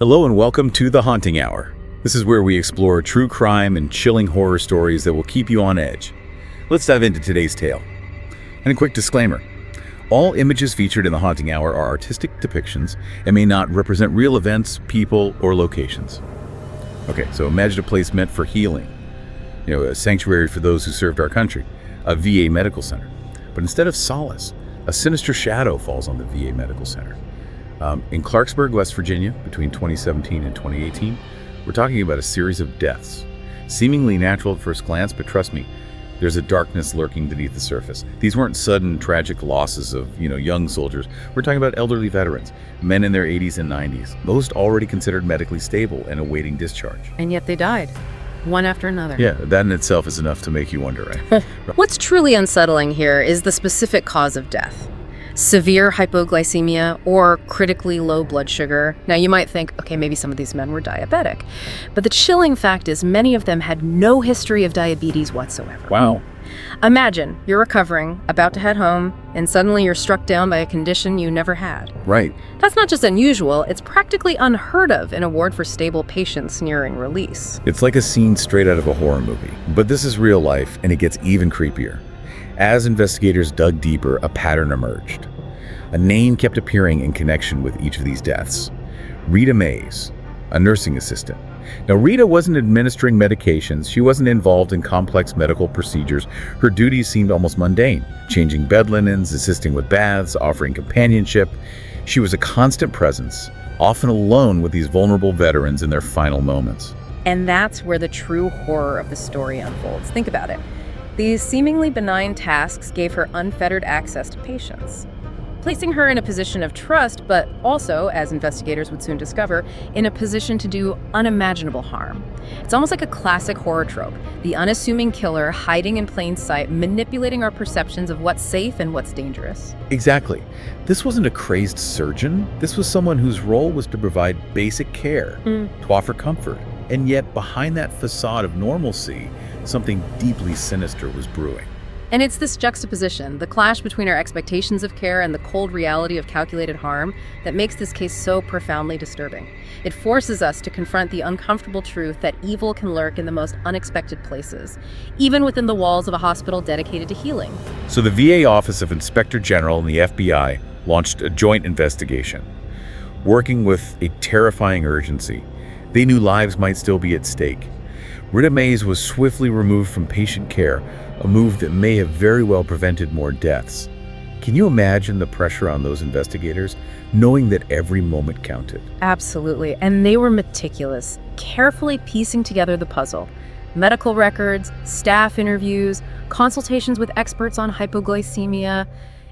Hello and welcome to The Haunting Hour. This is where we explore true crime and chilling horror stories that will keep you on edge. Let's dive into today's tale. And a quick disclaimer. All images featured in The Haunting Hour are artistic depictions and may not represent real events, people, or locations. Okay, so imagine a place meant for healing. A sanctuary for those who served our country, a VA medical center. But instead of solace, a sinister shadow falls on the VA medical center. In Clarksburg, West Virginia, between 2017 and 2018, we're talking about a series of deaths. Seemingly natural at first glance, but trust me, there's a darkness lurking beneath the surface. These weren't sudden, tragic losses of, young soldiers. We're talking about elderly veterans, men in their 80s and 90s, most already considered medically stable and awaiting discharge. And yet they died, one after another. Yeah, that in itself is enough to make you wonder, right? What's truly unsettling here is the specific cause of death. Severe hypoglycemia or critically low blood sugar. Now you might think, okay, maybe some of these men were diabetic. But the chilling fact is many of them had no history of diabetes whatsoever. Wow. Imagine you're recovering, about to head home, and suddenly you're struck down by a condition you never had. Right. That's not just unusual, it's practically unheard of in a ward for stable patients nearing release. It's like a scene straight out of a horror movie. But this is real life, and it gets even creepier. As investigators dug deeper, a pattern emerged. A name kept appearing in connection with each of these deaths. Reta Mays, a nursing assistant. Now, Reta wasn't administering medications. She wasn't involved in complex medical procedures. Her duties seemed almost mundane, changing bed linens, assisting with baths, offering companionship. She was a constant presence, often alone with these vulnerable veterans in their final moments. And that's where the true horror of the story unfolds. Think about it. These seemingly benign tasks gave her unfettered access to patients, placing her in a position of trust, but also, as investigators would soon discover, in a position to do unimaginable harm. It's almost like a classic horror trope, the unassuming killer hiding in plain sight, manipulating our perceptions of what's safe and what's dangerous. Exactly. This wasn't a crazed surgeon. This was someone whose role was to provide basic care, to offer comfort. And yet, behind that facade of normalcy, something deeply sinister was brewing. And it's this juxtaposition, the clash between our expectations of care and the cold reality of calculated harm, that makes this case so profoundly disturbing. It forces us to confront the uncomfortable truth that evil can lurk in the most unexpected places, even within the walls of a hospital dedicated to healing. So the VA Office of Inspector General and the FBI launched a joint investigation. Working with a terrifying urgency, they knew lives might still be at stake. Reta Mays was swiftly removed from patient care, a move that may have very well prevented more deaths. Can you imagine the pressure on those investigators, knowing that every moment counted? Absolutely, and they were meticulous, carefully piecing together the puzzle. Medical records, staff interviews, consultations with experts on hypoglycemia.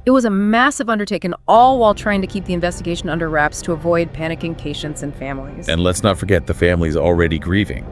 It was a massive undertaking, all while trying to keep the investigation under wraps to avoid panicking patients and families. And let's not forget the families already grieving.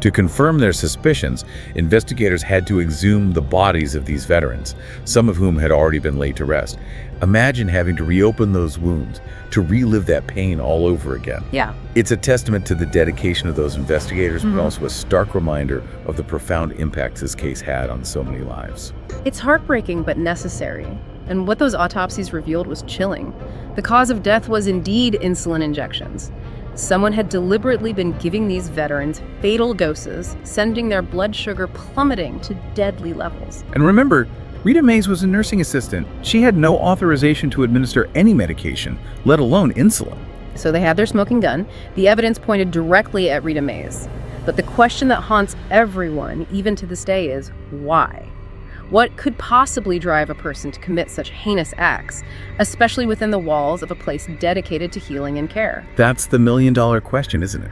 To confirm their suspicions, investigators had to exhume the bodies of these veterans, some of whom had already been laid to rest. Imagine having to reopen those wounds, to relive that pain all over again. Yeah. It's a testament to the dedication of those investigators, but also a stark reminder of the profound impact this case had on so many lives. It's heartbreaking but necessary. And what those autopsies revealed was chilling. The cause of death was indeed insulin injections. Someone had deliberately been giving these veterans fatal doses, sending their blood sugar plummeting to deadly levels. And remember, Reta Mays was a nursing assistant. She had no authorization to administer any medication, let alone insulin. So they had their smoking gun. The evidence pointed directly at Reta Mays. But the question that haunts everyone, even to this day, is why? What could possibly drive a person to commit such heinous acts, especially within the walls of a place dedicated to healing and care? That's the million-dollar question, isn't it?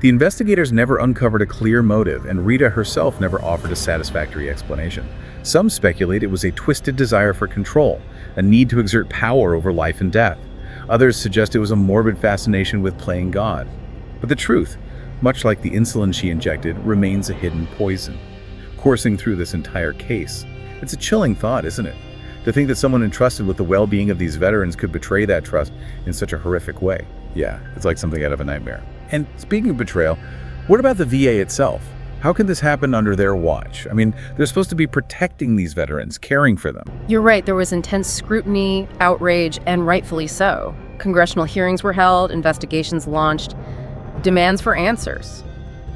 The investigators never uncovered a clear motive, and Reta herself never offered a satisfactory explanation. Some speculate it was a twisted desire for control, a need to exert power over life and death. Others suggest it was a morbid fascination with playing God. But the truth, much like the insulin she injected, remains a hidden poison, coursing through this entire case. It's a chilling thought, isn't it? To think that someone entrusted with the well-being of these veterans could betray that trust in such a horrific way. Yeah, it's like something out of a nightmare. And speaking of betrayal, what about the VA itself? How can this happen under their watch? I mean, they're supposed to be protecting these veterans, caring for them. You're right, there was intense scrutiny, outrage, and rightfully so. Congressional hearings were held, investigations launched. demands for answers.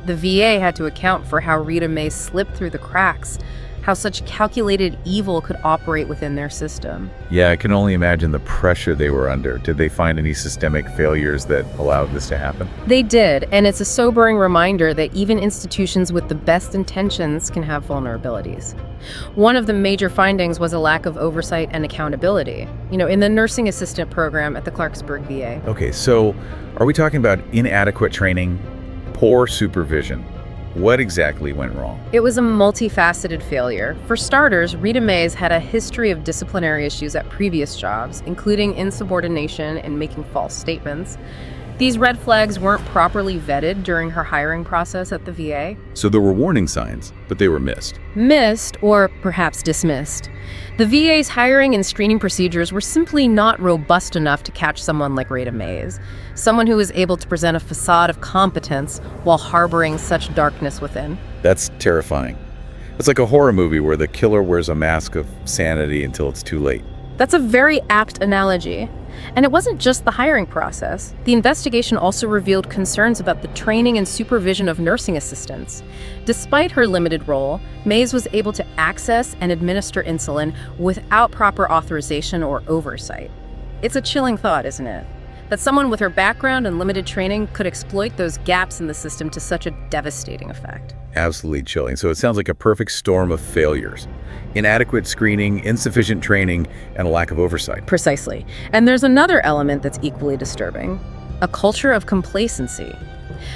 The VA had to account for how Reta Mays slipped through the cracks, how such calculated evil could operate within their system. Yeah, I can only imagine the pressure they were under. Did they find any systemic failures that allowed this to happen? They did, and it's a sobering reminder that even institutions with the best intentions can have vulnerabilities. One of the major findings was a lack of oversight and accountability, in the nursing assistant program at the Clarksburg VA. Okay, so are we talking about inadequate training, poor supervision? What exactly went wrong? It was a multifaceted failure. For starters, Reta Mays had a history of disciplinary issues at previous jobs, including insubordination and making false statements. These red flags weren't properly vetted during her hiring process at the VA. So there were warning signs, but they were missed. Missed, or perhaps dismissed. The VA's hiring and screening procedures were simply not robust enough to catch someone like Reta Mays, someone who was able to present a facade of competence while harboring such darkness within. That's terrifying. It's like a horror movie where the killer wears a mask of sanity until it's too late. That's a very apt analogy. And it wasn't just the hiring process. The investigation also revealed concerns about the training and supervision of nursing assistants. Despite her limited role, Mays was able to access and administer insulin without proper authorization or oversight. It's a chilling thought, isn't it? That someone with her background and limited training could exploit those gaps in the system to such a devastating effect. Absolutely chilling. So it sounds like a perfect storm of failures. Inadequate screening, insufficient training, and a lack of oversight. Precisely. And there's another element that's equally disturbing: a culture of complacency.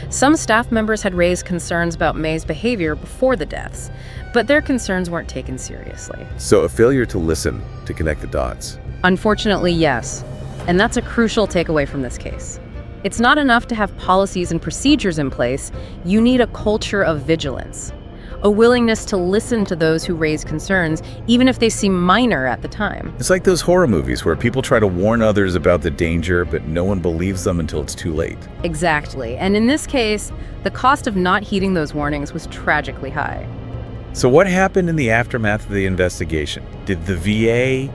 Some staff members had raised concerns about May's behavior before the deaths, but their concerns weren't taken seriously. So a failure to listen, to connect the dots. Unfortunately, yes. And that's a crucial takeaway from this case. It's not enough to have policies and procedures in place. You need a culture of vigilance, a willingness to listen to those who raise concerns, even if they seem minor at the time. It's like those horror movies where people try to warn others about the danger, but no one believes them until it's too late. Exactly. And in this case, the cost of not heeding those warnings was tragically high. So what happened in the aftermath of the investigation? Did the VA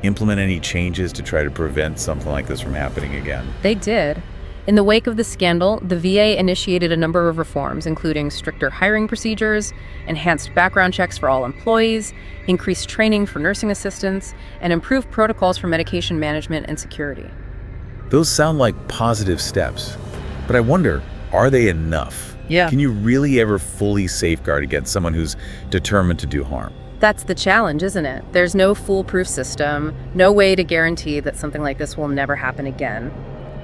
implement any changes to try to prevent something like this from happening again? They did. In the wake of the scandal, the VA initiated a number of reforms, including stricter hiring procedures, enhanced background checks for all employees, increased training for nursing assistants, and improved protocols for medication management and security. Those sound like positive steps, but I wonder, are they enough? Yeah. Can you really ever fully safeguard against someone who's determined to do harm? That's the challenge, isn't it? There's no foolproof system, no way to guarantee that something like this will never happen again.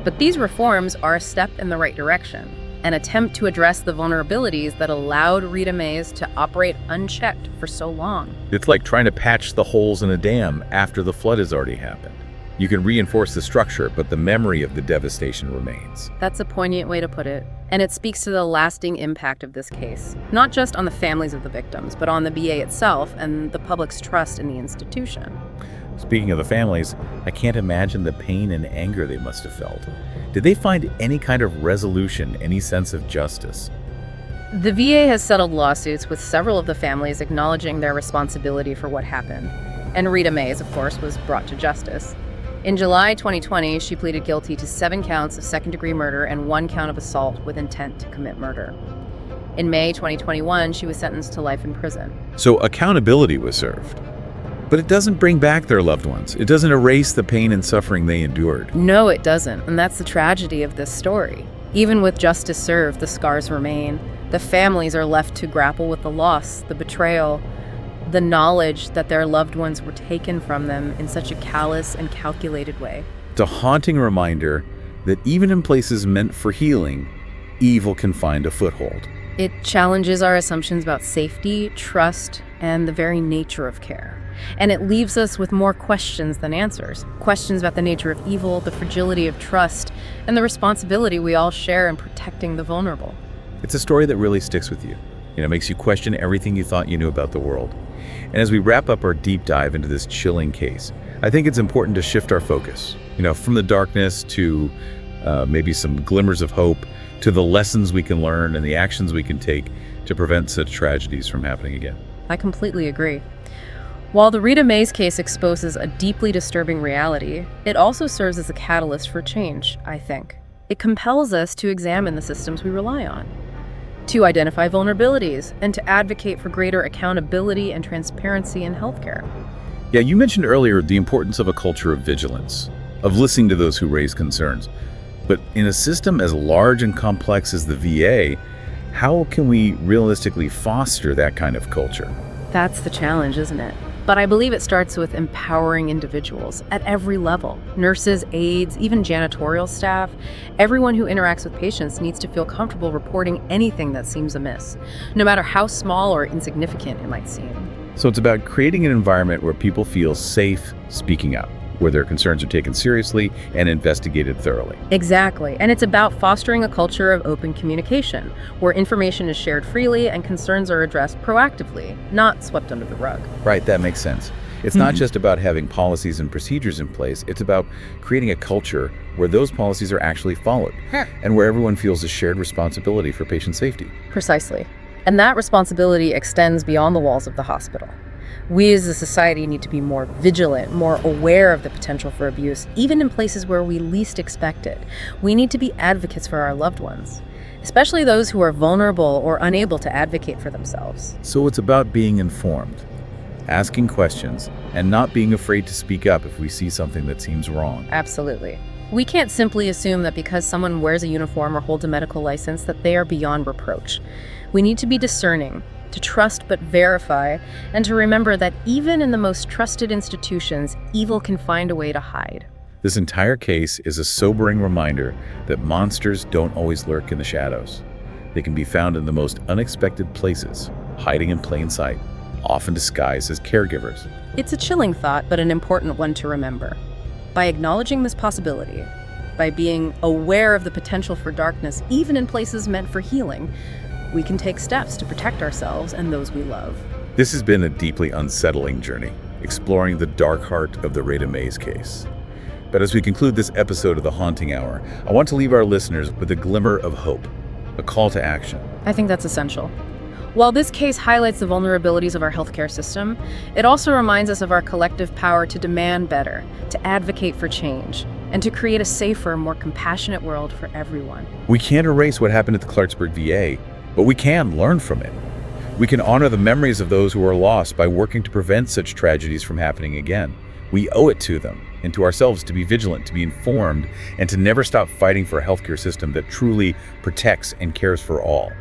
But these reforms are a step in the right direction, an attempt to address the vulnerabilities that allowed Reta Mays to operate unchecked for so long. It's like trying to patch the holes in a dam after the flood has already happened. You can reinforce the structure, but the memory of the devastation remains. That's a poignant way to put it. And it speaks to the lasting impact of this case, not just on the families of the victims, but on the VA itself and the public's trust in the institution. Speaking of the families, I can't imagine the pain and anger they must have felt. Did they find any kind of resolution, any sense of justice? The VA has settled lawsuits with several of the families acknowledging their responsibility for what happened. And Reta Mays, of course, was brought to justice. In July 2020, she pleaded guilty to 7 counts of second-degree murder and 1 count of assault with intent to commit murder. In May 2021, she was sentenced to life in prison. So accountability was served. But it doesn't bring back their loved ones. It doesn't erase the pain and suffering they endured. No, it doesn't. And that's the tragedy of this story. Even with justice served, the scars remain. The families are left to grapple with the loss, the betrayal, the knowledge that their loved ones were taken from them in such a callous and calculated way. It's a haunting reminder that even in places meant for healing, evil can find a foothold. It challenges our assumptions about safety, trust, and the very nature of care. And it leaves us with more questions than answers. Questions about the nature of evil, the fragility of trust, and the responsibility we all share in protecting the vulnerable. It's a story that really sticks with you. It makes you question everything you thought you knew about the world. And as we wrap up our deep dive into this chilling case, I think it's important to shift our focus, from the darkness to maybe some glimmers of hope, to the lessons we can learn and the actions we can take to prevent such tragedies from happening again. I completely agree. While the Reta Mays case exposes a deeply disturbing reality, it also serves as a catalyst for change, I think. It compels us to examine the systems we rely on, to identify vulnerabilities, and to advocate for greater accountability and transparency in healthcare. Yeah, you mentioned earlier the importance of a culture of vigilance, of listening to those who raise concerns. But in a system as large and complex as the VA, how can we realistically foster that kind of culture? That's the challenge, isn't it? But I believe it starts with empowering individuals at every level. Nurses, aides, even janitorial staff. Everyone who interacts with patients needs to feel comfortable reporting anything that seems amiss, no matter how small or insignificant it might seem. So it's about creating an environment where people feel safe speaking up, where their concerns are taken seriously and investigated thoroughly. Exactly. And it's about fostering a culture of open communication, where information is shared freely and concerns are addressed proactively, not swept under the rug. Right, that makes sense. It's not just about having policies and procedures in place, it's about creating a culture where those policies are actually followed and where everyone feels a shared responsibility for patient safety. Precisely. And that responsibility extends beyond the walls of the hospital. We as a society need to be more vigilant, more aware of the potential for abuse, even in places where we least expect it. We need to be advocates for our loved ones, especially those who are vulnerable or unable to advocate for themselves. So it's about being informed, asking questions, and not being afraid to speak up if we see something that seems wrong. Absolutely. We can't simply assume that because someone wears a uniform or holds a medical license that they are beyond reproach. We need to be discerning, to trust but verify, and to remember that even in the most trusted institutions, evil can find a way to hide. This entire case is a sobering reminder that monsters don't always lurk in the shadows. They can be found in the most unexpected places, hiding in plain sight, often disguised as caregivers. It's a chilling thought, but an important one to remember. By acknowledging this possibility, by being aware of the potential for darkness, even in places meant for healing, we can take steps to protect ourselves and those we love. This has been a deeply unsettling journey, exploring the dark heart of the Reta Mays case. But as we conclude this episode of The Haunting Hour, I want to leave our listeners with a glimmer of hope, a call to action. I think that's essential. While this case highlights the vulnerabilities of our healthcare system, it also reminds us of our collective power to demand better, to advocate for change, and to create a safer, more compassionate world for everyone. We can't erase what happened at the Clarksburg VA, but we can learn from it. We can honor the memories of those who are lost by working to prevent such tragedies from happening again. We owe it to them and to ourselves to be vigilant, to be informed, and to never stop fighting for a healthcare system that truly protects and cares for all.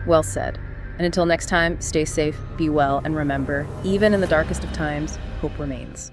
Well said. And until next time, stay safe, be well, and remember, even in the darkest of times, hope remains.